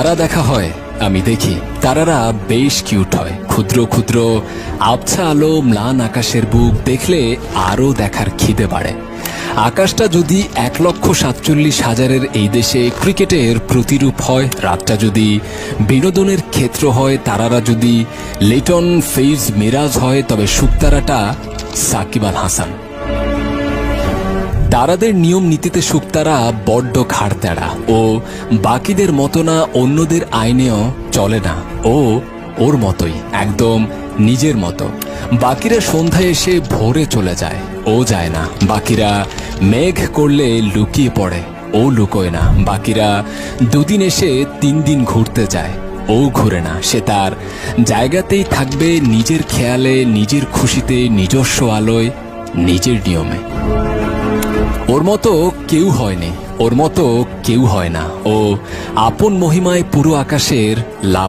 তারা দেখা হয়, আমি দেখি তারারা বেশ কিউট হয়। ক্ষুদ্র ক্ষুদ্র আবছা আলো, ম্লান আকাশের বুক দেখলে আরও দেখার খিদে বাড়ে। আকাশটা যদি 1,47,000-এর এই দেশে ক্রিকেটের প্রতিরূপ হয়, রাতটা যদি বিনোদনের ক্ষেত্র হয়, তারারা যদি লিটন, ফেইজ, মিরাজ হয়, তবে শুকতারাটা সাকিব আল হাসান। তারাদের নিয়ম নীতিতে শুকতারা বড্ড ঘাড়তেড়া ও বাকিদের মতো না, অন্যদের আইনেও চলে না। ও ওর মতোই, একদম নিজের মতো। বাকিরা সন্ধ্যায় এসে ভোরে চলে যায়, ও যায় না। বাকিরা মেঘ করলে লুকিয়ে পড়ে, ও লুকোয় না। বাকিরা 2 দিন এসে 3 দিন ঘুরতে যায়, ও ঘুরে না। সে তার জায়গাতেই থাকবে, নিজের খেয়ালে, নিজের খুশিতে, নিজস্ব আলোয়, নিজের নিয়মে। ওর মতো কেউ হয়নি, ওর মতো কেউ হয় না। ও আপন মহিমায় পুরো আকাশের লাভ।